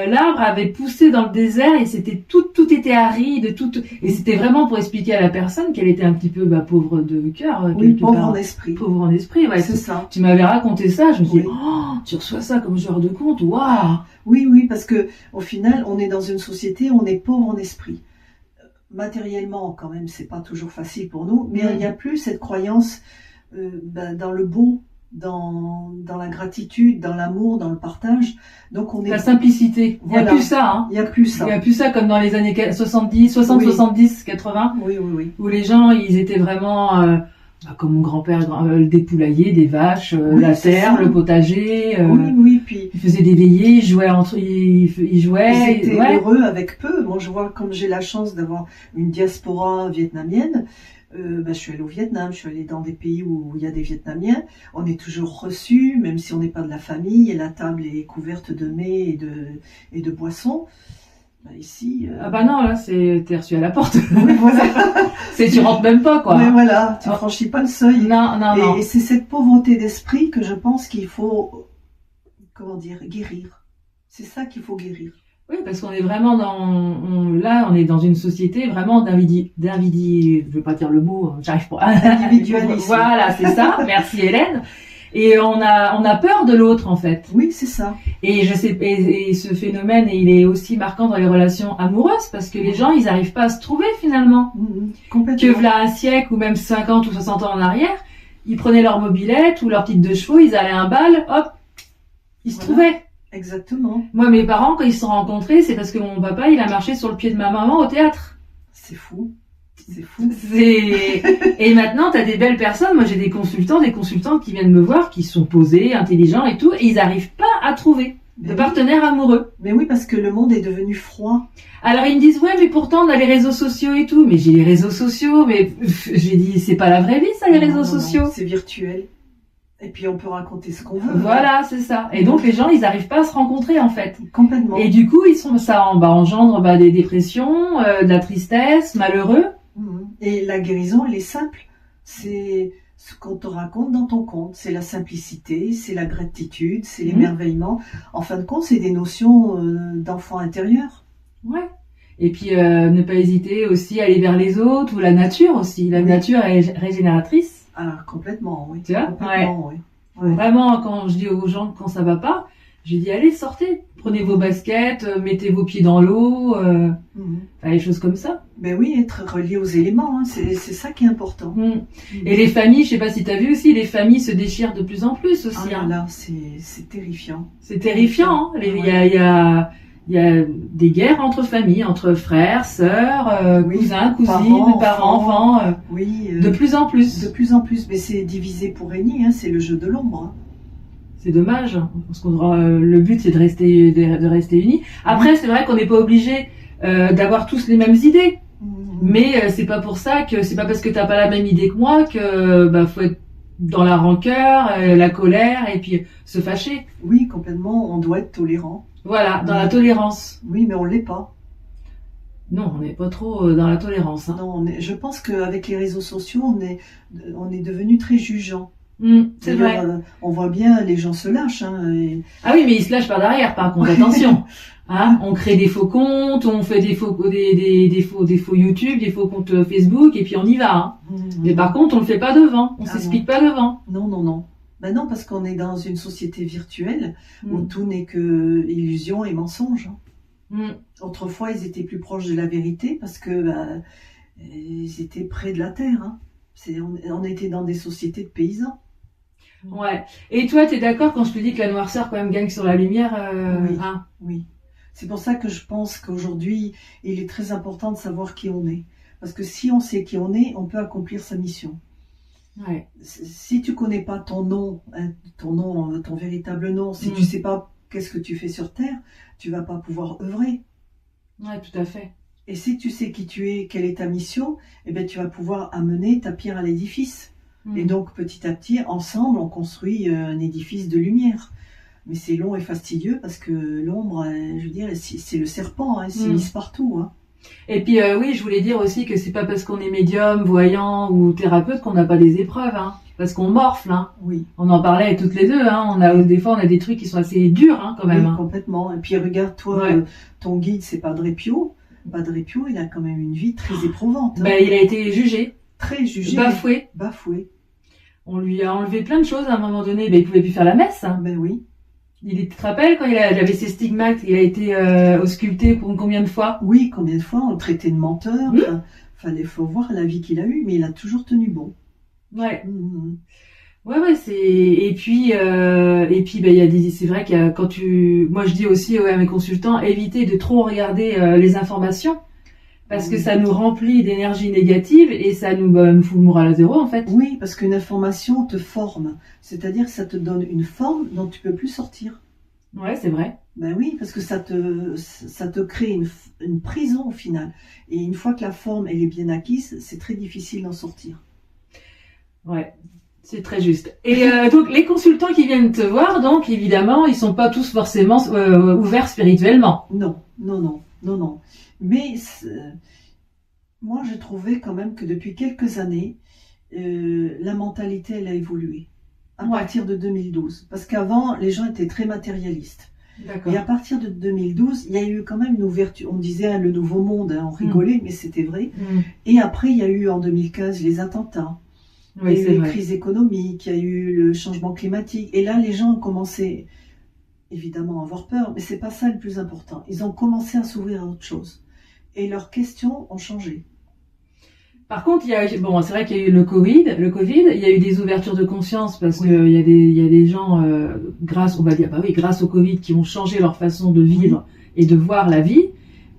l'arbre avait poussé dans le désert et c'était tout était aride, et c'était vraiment pour expliquer à la personne qu'elle était un petit peu pauvre de cœur.
Oui, pauvre en esprit.
Pauvre en esprit, ouais.
C'est ça.
Tu m'avais raconté ça, je me suis dit, tu reçois ça comme genre de conte, waouh.
Oui, parce que au final, on est dans une société où on est pauvre en esprit. Matériellement, quand même, c'est pas toujours facile pour nous, mais il n'y a plus cette croyance dans le beau, dans la gratitude, dans l'amour, dans le partage. Donc on est
La simplicité. Il n'y a
Voilà.
plus ça, hein.
il y a plus ça.
Il n'y a plus ça comme dans les années 70, 60,
Oui.
70, 80,
Oui, oui, oui.
où les gens, ils étaient vraiment, comme mon grand-père, des poulaillers, des vaches,
Oui,
la
c'est
terre,
ça.
le potager.
Oui, oui, puis
Ils faisaient des veillées, ils jouaient entre, ils jouaient.
ils étaient
Ouais.
heureux avec peu. Moi, je vois, comme j'ai la chance d'avoir une diaspora vietnamienne, je suis allée au Vietnam, je suis allée dans des pays où il y a des Vietnamiens. On est toujours reçus, même si on n'est pas de la famille, et la table est couverte de mets et de boissons. Ici...
Ah bah non, là, t'es reçu à la porte.
Oui, voilà.
Tu rentres même pas, quoi.
Mais voilà, tu
Oh.
franchis pas le seuil.
Non, non, non.
Et c'est cette pauvreté d'esprit que je pense qu'il faut, comment dire, guérir. C'est ça qu'il faut guérir.
Oui, parce qu'on est vraiment là, on est dans une société vraiment je veux pas dire le mot, j'arrive pas.
Individualisme.
Voilà, c'est ça. Merci Hélène. Et on a peur de l'autre, en fait.
Oui, c'est ça.
Et et ce phénomène, il est aussi marquant dans les relations amoureuses, parce que les gens, ils arrivent pas à se trouver, finalement.
Complètement.
Que v'là un siècle, ou même 50 ou 60 ans en arrière, ils prenaient leur mobilette ou leur petite de chevaux, ils allaient à un bal, hop, ils se
Voilà.
trouvaient.
Exactement.
Moi, mes parents, quand ils se sont rencontrés, c'est parce que mon papa, il a marché sur le pied de ma maman au théâtre.
C'est fou. C'est fou.
Et maintenant, t'as des belles personnes. Moi, j'ai des consultantes qui viennent me voir, qui sont posés, intelligents et tout, et ils n'arrivent pas à trouver de
Mais
partenaires amoureux.
Mais oui, parce que le monde est devenu froid.
Alors, ils me disent, ouais, mais pourtant, on a les réseaux sociaux et tout. Mais j'ai les réseaux sociaux, mais j'ai dit, c'est pas la vraie vie, ça, les
Non,
réseaux
non,
sociaux.
non, c'est virtuel. Et puis on peut raconter ce qu'on veut.
Voilà, c'est ça. Et donc, les gens, ils n'arrivent pas à se rencontrer, en fait.
Complètement.
Et du coup, ça engendre des dépressions, de la tristesse, malheureux.
Et la guérison, elle est simple. C'est ce qu'on te raconte dans ton conte. C'est la simplicité, c'est la gratitude, c'est l'émerveillement. En fin de compte, c'est des notions d'enfant intérieur.
Ouais. Et puis, ne pas hésiter aussi à aller vers les autres, ou la nature aussi. La nature est régénératrice.
Ah, complètement, oui.
Tu vois?
Complètement, oui. Ouais.
Vraiment, quand je dis aux gens quand ça va pas, je dis allez, sortez, prenez vos baskets, mettez vos pieds dans l'eau, des choses comme ça.
Ben oui, être relié aux éléments, hein, c'est ça qui est important.
Et les familles, je sais pas si tu as vu aussi, les familles se déchirent de plus en plus aussi.
Ah là, c'est terrifiant.
C'est terrifiant. Hein. Il y a des guerres entre familles, entre frères, sœurs, cousins, cousines, parents, enfants, de plus en plus.
De plus en plus, mais c'est divisé pour régner, hein, c'est le jeu de l'ombre. Hein.
C'est dommage, parce que le but c'est de rester unis. Après, c'est vrai qu'on n'est pas obligé d'avoir tous les mêmes idées, mais c'est pas pour ça que c'est pas parce que t'as pas la même idée que moi que faut être dans la rancœur, la colère et puis se fâcher.
Oui, complètement, on doit être tolérant.
Voilà, dans la tolérance.
Oui, mais on l'est pas.
Non, on n'est pas trop dans la tolérance. Hein.
Non, je pense qu'avec les réseaux sociaux, on est devenu très jugeant.
C'est vrai.
On voit bien, les gens se lâchent. Hein,
Ah oui, mais ils se lâchent par derrière, par contre, attention. Hein, on crée des faux comptes, on fait des faux YouTube, des faux comptes Facebook, et puis on y va. Hein. Mais par contre, on le fait pas devant, on s'explique pas devant.
Non, non, non. Ben non, parce qu'on est dans une société virtuelle où tout n'est que illusion et mensonge. Autrefois, ils étaient plus proches de la vérité parce que ils étaient près de la terre. Hein. On était dans des sociétés de paysans.
Ouais. Et toi, t'es d'accord quand je te dis que la noirceur quand même gagne sur la lumière
Oui.
Hein.
Oui. C'est pour ça que je pense qu'aujourd'hui, il est très important de savoir qui on est. Parce que si on sait qui on est, on peut accomplir sa mission.
Ouais.
Si tu connais pas ton nom, ton véritable nom, si tu sais pas qu'est-ce que tu fais sur Terre, tu vas pas pouvoir œuvrer.
Ouais, tout à fait.
Et si tu sais qui tu es, quelle est ta mission, eh ben tu vas pouvoir amener ta pierre à l'édifice. Et donc petit à petit, ensemble, on construit un édifice de lumière. Mais c'est long et fastidieux parce que l'ombre, je veux dire, c'est le serpent, hein, il s'immisce partout. Hein.
Et puis oui, je voulais dire aussi que c'est pas parce qu'on est médium, voyant ou thérapeute qu'on n'a pas des épreuves, hein, parce qu'on morfle. Hein.
Oui.
On en parlait toutes les deux. Hein. Des fois, on a des trucs qui sont assez durs, hein, quand même.
Oui,
hein.
Complètement. Et puis regarde-toi, ton guide, c'est Padre Pio. Padre Pio, il a quand même une vie très éprouvante. Hein.
Il a été jugé,
très jugé,
bafoué. On lui a enlevé plein de choses à un moment donné. Il pouvait plus faire la messe. Hein.
Ben oui.
Tu te rappelles quand il avait ses stigmates, il a été ausculté pour combien de fois?
Oui, combien de fois on le traitait de menteur. Faut voir la vie qu'il a eue, mais il a toujours tenu bon.
Ouais. Ouais, et puis bah il y a des, c'est vrai qu'il y a, moi je dis aussi à mes consultants, évitez de trop regarder les informations parce que
Oui.
ça nous remplit d'énergie négative et ça nous fout le moral à zéro en fait.
Oui, parce qu'une information te forme, c'est-à-dire que ça te donne une forme dont tu peux plus sortir.
Ouais, c'est vrai.
Ben oui, parce que ça te crée une prison au final. Et une fois que la forme elle est bien acquise, c'est très difficile d'en sortir.
Ouais, c'est très juste. Et donc les consultants qui viennent te voir, donc évidemment, ils sont pas tous forcément ouverts spirituellement.
Non, non, non, non, non. Mais moi, j'ai trouvé quand même que depuis quelques années, la mentalité, elle a évolué. À
Ouais.
partir de 2012. Parce qu'avant, les gens étaient très matérialistes.
D'accord.
Et à partir de 2012, il y a eu quand même une ouverture. On disait hein, le nouveau monde, hein, on rigolait, mais c'était vrai. Et après, il y a eu en 2015 les attentats.
Oui,
il y a
c'est
eu les
vrai.
crises économiques, il y a eu le changement climatique. Et là, les gens ont commencé, évidemment, à avoir peur, mais c'est pas ça le plus important. Ils ont commencé à s'ouvrir à autre chose. Et leurs questions ont changé.
Par contre, bon, c'est vrai qu'il y a eu le Covid, il y a eu des ouvertures de conscience parce
Oui.
que il y a des gens, grâce, on va dire, bah oui, grâce au Covid, qui ont changé leur façon de vivre et de voir la vie.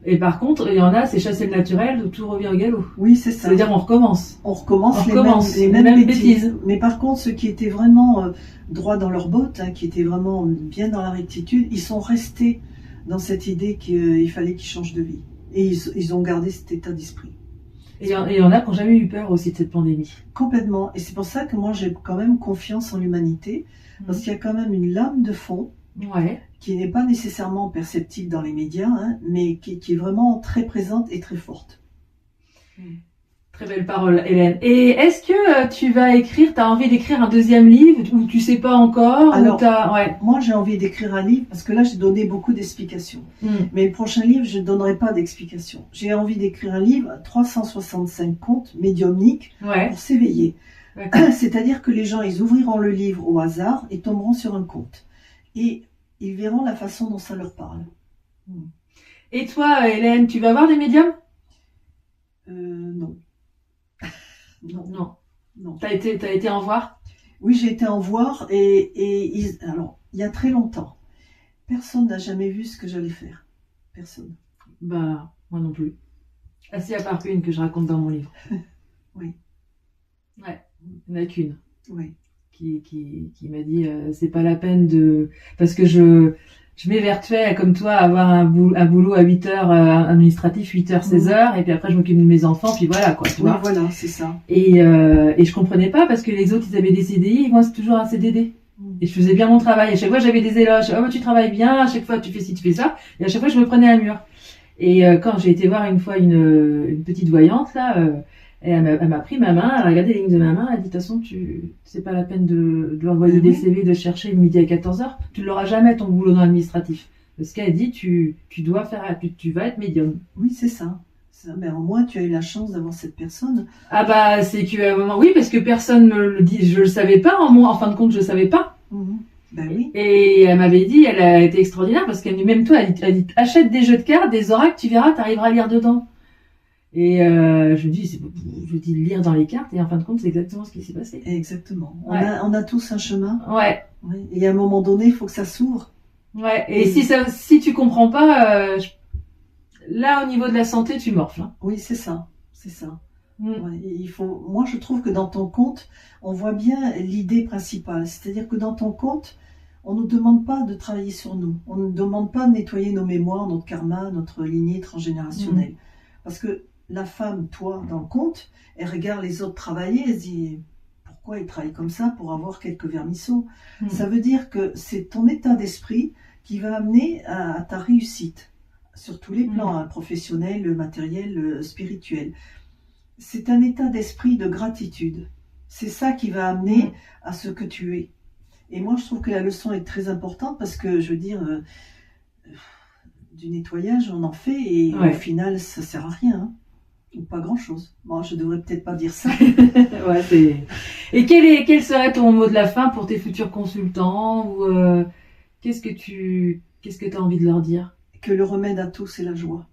Et par contre, il y en a, c'est chasser le naturel, tout revient au galop.
Oui, c'est ça.
Ça veut dire on recommence.
On recommence,
les
mêmes
mêmes
bêtises.
bêtises.
Mais par contre, ceux qui étaient vraiment droits dans leurs bottes, hein, qui étaient vraiment bien dans la rectitude, ils sont restés dans cette idée qu'il fallait qu'ils changent de vie. Et ils ont gardé cet état d'esprit.
Et il y en a qui n'ont jamais eu peur aussi de cette pandémie.
Complètement. Et c'est pour ça que moi, j'ai quand même confiance en l'humanité, parce qu'il y a quand même une lame de fond qui n'est pas nécessairement perceptible dans les médias, hein, mais qui est vraiment très présente et très forte.
Très belle parole, Hélène. Et est-ce que tu vas t'as envie d'écrire un deuxième livre ou tu sais pas encore?
Alors, moi j'ai envie d'écrire un livre parce que là j'ai donné beaucoup d'explications. Mais le prochain livre, je ne donnerai pas d'explications. J'ai envie d'écrire un livre, 365 contes médiumniques pour s'éveiller. C'est-à-dire que les gens, ils ouvriront le livre au hasard et tomberont sur un conte. Et ils verront la façon dont ça leur parle.
Et toi, Hélène, tu vas voir des médiums?
Non. Non.
T'as été en voir?
Oui, j'ai été en voir alors, il y a très longtemps. Personne n'a jamais vu ce que j'allais faire. Personne.
Bah, moi non plus. À part une que je raconte dans mon livre.
Oui.
Ouais, il n'y en a qu'une.
Oui.
Qui m'a dit, c'est pas la peine parce que je m'évertuais comme toi à avoir un boulot à 8 heures administratif, 8 heures, 16 heures, et puis après je m'occupe de mes enfants, puis voilà quoi, tu vois.
Voilà, c'est ça.
Et je comprenais pas parce que les autres ils avaient des CDI et moi c'est toujours un CDD. Et je faisais bien mon travail. À chaque fois j'avais des éloges. Oh, tu travailles bien. À chaque fois tu fais ci, tu fais ça. Et à chaque fois je me prenais un mur. Et quand j'ai été voir une fois une petite voyante là, elle m'a pris ma main, elle a regardé les lignes de ma main, elle a dit de toute façon c'est pas la peine de envoyer des CV, de chercher midi à 14h, tu l'auras jamais ton boulot dans l'administratif. Parce qu'elle dit tu vas être médium.
Oui, c'est ça. Mais au moins tu as eu la chance d'avoir cette personne.
Ah bah c'est qu'à un moment oui, parce que personne me le dit, je le savais pas, en fin de compte je le savais pas.
Ben oui.
Et elle m'avait dit, elle a été extraordinaire parce qu'elle même toi, elle dit achète des jeux de cartes, des oracles, tu verras, t'arriveras à lire dedans. Et je dis lire dans les cartes et en fin de compte c'est exactement ce qui s'est passé.
Exactement. On a tous un chemin.
Ouais.
Et à un moment donné, il faut que ça s'ouvre.
Ouais. Et si tu comprends pas, là au niveau de la santé, tu morfles. Hein.
Oui, c'est ça. C'est ça. Ouais, moi, je trouve que dans ton conte, on voit bien l'idée principale. C'est-à-dire que dans ton conte, on ne nous demande pas de travailler sur nous. On ne nous demande pas de nettoyer nos mémoires, notre karma, notre lignée transgénérationnelle. Parce que la femme, toi, dans le conte, elle regarde les autres travailler, elle se dit pourquoi ils travaillent comme ça pour avoir quelques vermisseaux. Ça veut dire que c'est ton état d'esprit qui va amener à ta réussite sur tous les plans, professionnel, matériel, spirituel. C'est un état d'esprit de gratitude. C'est ça qui va amener à ce que tu es. Et moi, je trouve que la leçon est très importante parce que, je veux dire, du nettoyage, on en fait et au final, ça sert à rien. Hein. Ou pas grand-chose. Bon, je devrais peut-être pas dire ça.
Et quel serait ton mot de la fin pour tes futurs consultants ou qu'est-ce que tu as envie de leur dire?
Que le remède à tout, c'est la joie.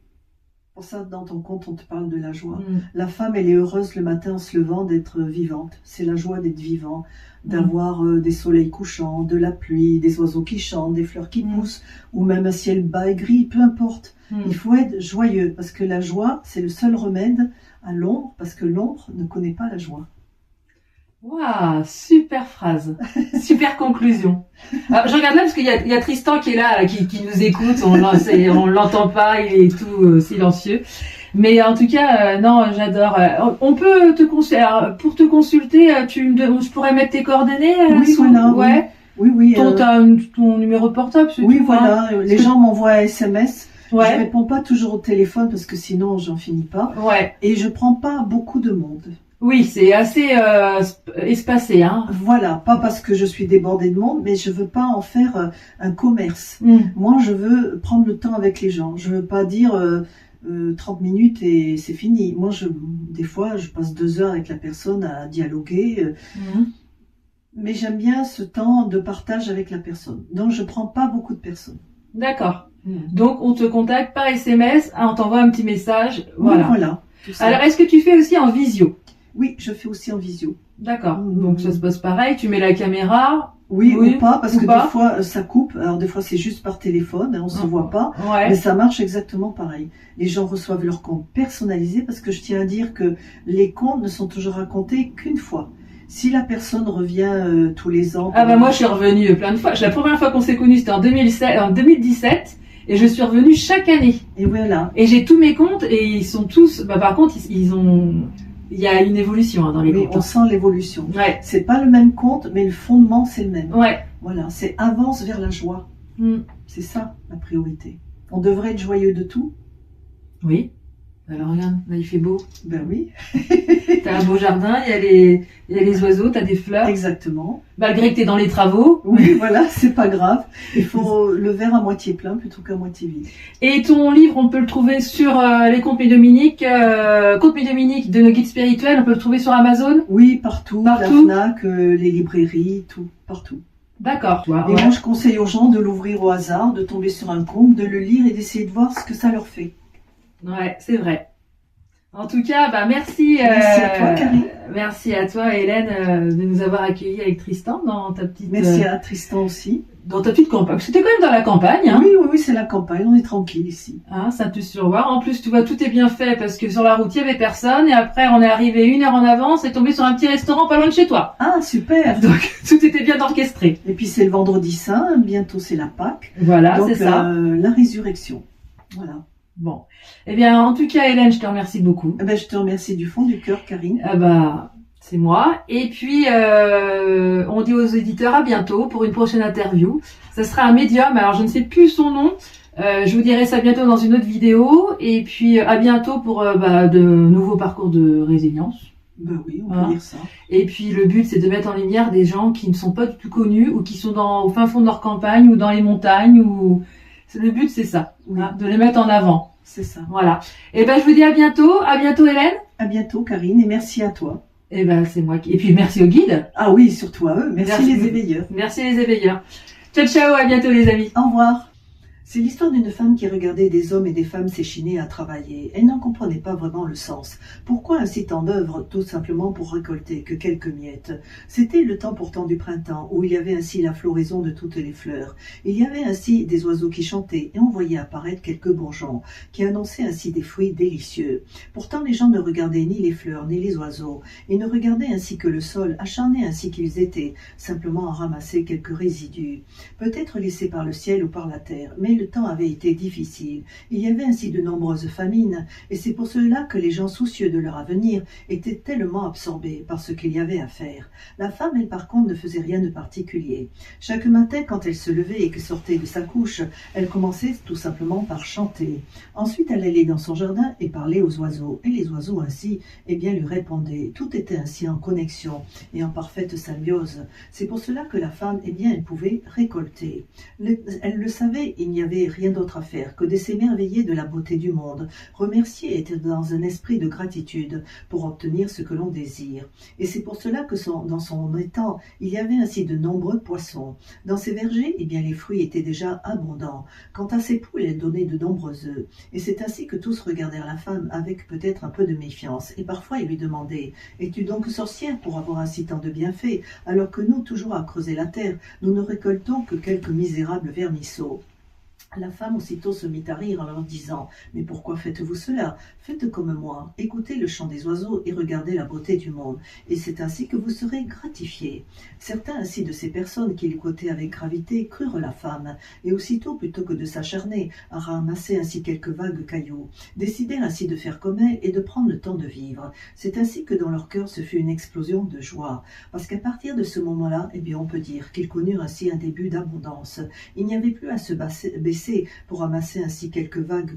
Pour ça, dans ton conte, on te parle de la joie. La femme, elle est heureuse le matin en se levant d'être vivante. C'est la joie d'être vivant, d'avoir des soleils couchants, de la pluie, des oiseaux qui chantent, des fleurs qui poussent, ou même un ciel bas et gris, peu importe. Il faut être joyeux, parce que la joie, c'est le seul remède à l'ombre, parce que l'ombre ne connaît pas la joie.
Waouh, super phrase, super conclusion. Alors, je regarde là parce qu'il y a Tristan qui est là, qui nous écoute. On l'entend pas, il est tout silencieux. Mais en tout cas, non, j'adore. On peut te consulter. Alors, pour te consulter, je pourrais mettre tes coordonnées.
Oui, voilà.
Ouais.
Oui.
Ton numéro de portable.
Oui, tout, voilà. Hein. Les gens m'envoient un SMS.
Ouais.
Je réponds pas toujours au téléphone parce que sinon j'en finis pas.
Ouais.
Et je prends pas beaucoup de monde.
Oui, c'est assez espacé, hein.
Voilà, pas parce que je suis débordée de monde, mais je veux pas en faire un commerce. Moi, je veux prendre le temps avec les gens. Je veux pas dire 30 minutes et c'est fini. Moi, des fois, je passe 2 heures avec la personne à dialoguer. Mais j'aime bien ce temps de partage avec la personne. Donc, je prends pas beaucoup de personnes.
D'accord. Donc, on te contacte par SMS, on t'envoie un petit message. Voilà.
Oui, voilà.
Alors, est-ce que tu fais aussi en visio?
Oui, je fais aussi en visio.
D'accord. Donc ça se passe pareil, tu mets la caméra.
Oui, ou pas, parce que des fois ça coupe. Alors des fois c'est juste par téléphone, on se voit pas.
Ouais.
Mais ça marche exactement pareil. Les gens reçoivent leur compte personnalisé parce que je tiens à dire que les contes ne sont toujours racontés qu'une fois. Si la personne revient tous les ans...
Ah bah moi je suis revenue plein de fois. La première fois qu'on s'est connus c'était en 2017 et je suis revenue chaque année.
Et voilà.
Et j'ai tous mes comptes et ils sont tous... Bah par contre il y a une évolution dans les comptes.
On sent l'évolution.
Ouais.
C'est pas le même compte, mais le fondement, c'est le même.
Ouais.
Voilà, c'est avance vers la joie. C'est ça, la priorité. On devrait être joyeux de tout.
Oui. Alors regarde, là il fait beau.
Ben oui.
T'as un beau jardin, il y a les oiseaux, t'as des fleurs.
Exactement.
Malgré que t'es dans les travaux.
Oui, voilà, c'est pas grave. Il faut le verre à moitié plein plutôt qu'à moitié vide.
Et ton livre, on peut le trouver sur les Contes Médiumniques, Contes Médiumniques de nos guides spirituels, on peut le trouver sur Amazon?
Oui, partout. La FNAC, les librairies, tout, partout.
D'accord.
Et moi, je conseille aux gens de l'ouvrir au hasard, de tomber sur un conte, de le lire et d'essayer de voir ce que ça leur fait.
Ouais, c'est vrai. En tout cas, bah merci.
Merci à toi, Karine.
Merci à toi, Hélène, de nous avoir accueillis avec Tristan dans ta petite.
Merci à Tristan aussi.
Dans ta petite campagne. C'était quand même dans la campagne, hein?
Oui, c'est la campagne. On est tranquille ici.
Hein, Saint-Just-sur-Loire. En plus, tu vois, tout est bien fait parce que sur la route, il y avait personne et après, on est arrivé 1 heure en avance et tombé sur un petit restaurant pas loin de chez toi.
Ah, super.
Donc, tout était bien orchestré.
Et puis, c'est le vendredi saint. Bientôt, c'est la Pâque.
Voilà, c'est ça.
La résurrection. Voilà.
Bon. Eh bien, en tout cas, Hélène, je te remercie beaucoup.
Eh ben, je te remercie du fond du cœur, Karine.
Ah bah, c'est moi. Et puis, on dit aux éditeurs à bientôt pour une prochaine interview. Ça sera un médium. Alors, je ne sais plus son nom. Je vous dirai ça bientôt dans une autre vidéo. Et puis, à bientôt pour de nouveaux parcours de résilience.
Ben oui, on peut dire ça.
Et puis, le but, c'est de mettre en lumière des gens qui ne sont pas du tout connus ou qui sont au fin fond de leur campagne ou dans les montagnes ou... Le but, c'est ça, hein, de les mettre en avant.
C'est ça.
Voilà. Et ben, je vous dis à bientôt. À bientôt, Hélène.
À bientôt, Karine, et merci à toi.
Et ben, c'est moi qui... Et puis, merci aux guides.
Ah oui, surtout à eux. Merci les éveilleurs.
Merci les éveilleurs. Ciao, ciao, à bientôt, les amis.
Au revoir. C'est l'histoire d'une femme qui regardait des hommes et des femmes s'échiner à travailler. Elle n'en comprenait pas vraiment le sens. Pourquoi ainsi tant d'œuvres, tout simplement pour récolter que quelques miettes? C'était le temps pourtant du printemps, où il y avait ainsi la floraison de toutes les fleurs. Il y avait ainsi des oiseaux qui chantaient, et on voyait apparaître quelques bourgeons, qui annonçaient ainsi des fruits délicieux. Pourtant les gens ne regardaient ni les fleurs, ni les oiseaux. Ils ne regardaient ainsi que le sol, acharnés ainsi qu'ils étaient, simplement à ramasser quelques résidus, peut-être laissés par le ciel ou par la terre, mais le temps avait été difficile. Il y avait ainsi de nombreuses famines, et c'est pour cela que les gens soucieux de leur avenir étaient tellement absorbés par ce qu'il y avait à faire. La femme, elle, par contre, ne faisait rien de particulier. Chaque matin, quand elle se levait et que sortait de sa couche, elle commençait tout simplement par chanter. Ensuite, elle allait dans son jardin et parlait aux oiseaux, et les oiseaux ainsi, lui répondaient. Tout était ainsi en connexion et en parfaite symbiose. C'est pour cela que la femme, elle pouvait récolter. Elle le savait, il n'y n'y avait rien d'autre à faire que de s'émerveiller de la beauté du monde, remercier et être dans un esprit de gratitude pour obtenir ce que l'on désire. Et c'est pour cela que dans son étang, il y avait ainsi de nombreux poissons. Dans ses vergers, eh bien, les fruits étaient déjà abondants. Quant à ses poules, elles donnaient de nombreux œufs. Et c'est ainsi que tous regardèrent la femme avec peut-être un peu de méfiance. Et parfois, ils lui demandaient « Es-tu donc sorcière pour avoir ainsi tant de bienfaits, alors que nous, toujours à creuser la terre, nous ne récoltons que quelques misérables vermisseaux ?» La femme aussitôt se mit à rire en leur disant « Mais pourquoi faites-vous cela? Faites comme moi, écoutez le chant des oiseaux et regardez la beauté du monde, et c'est ainsi que vous serez gratifiés. » Certains ainsi de ces personnes qui l'écoutaient avec gravité crurent la femme, et aussitôt, plutôt que de s'acharner à ramasser ainsi quelques vagues cailloux, décidèrent ainsi de faire comme elle et de prendre le temps de vivre. C'est ainsi que dans leur cœur se fut une explosion de joie, parce qu'à partir de ce moment-là, eh bien, on peut dire qu'ils connurent ainsi un début d'abondance. Il n'y avait plus à se baisser pour ramasser ainsi quelques vagues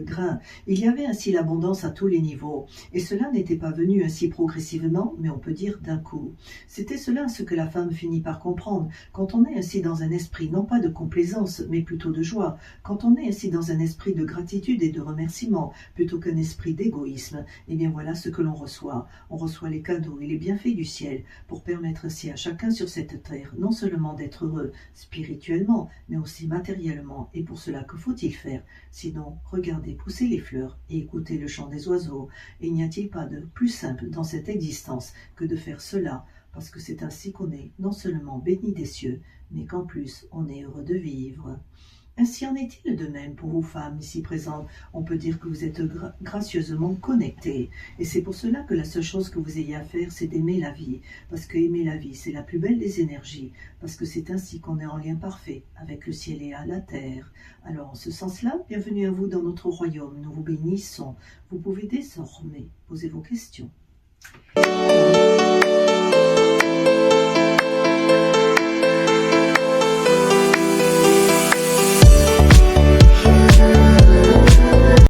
grains. Il y avait ainsi l'abondance à tous les niveaux, et cela n'était pas venu ainsi progressivement, mais on peut dire d'un coup. C'était cela ce que la femme finit par comprendre, quand on est ainsi dans un esprit non pas de complaisance, mais plutôt de joie, quand on est ainsi dans un esprit de gratitude et de remerciement, plutôt qu'un esprit d'égoïsme, et bien voilà ce que l'on reçoit. On reçoit les cadeaux et les bienfaits du ciel, pour permettre ainsi à chacun sur cette terre, non seulement d'être heureux spirituellement, mais aussi matériellement. Et pour cela, que faut-il faire? Sinon, regarder pousser les fleurs et écouter le chant des oiseaux. Et n'y a-t-il pas de plus simple dans cette existence que de faire cela, parce que c'est ainsi qu'on est non seulement béni des cieux, mais qu'en plus on est heureux de vivre. Ainsi en est-il de même pour vous femmes ici présentes. On peut dire que vous êtes gracieusement connectées. Et c'est pour cela que la seule chose que vous ayez à faire, c'est d'aimer la vie. Parce que aimer la vie, c'est la plus belle des énergies. Parce que c'est ainsi qu'on est en lien parfait avec le ciel et à la terre. Alors en ce sens-là, bienvenue à vous dans notre royaume. Nous vous bénissons. Vous pouvez désormais poser vos questions.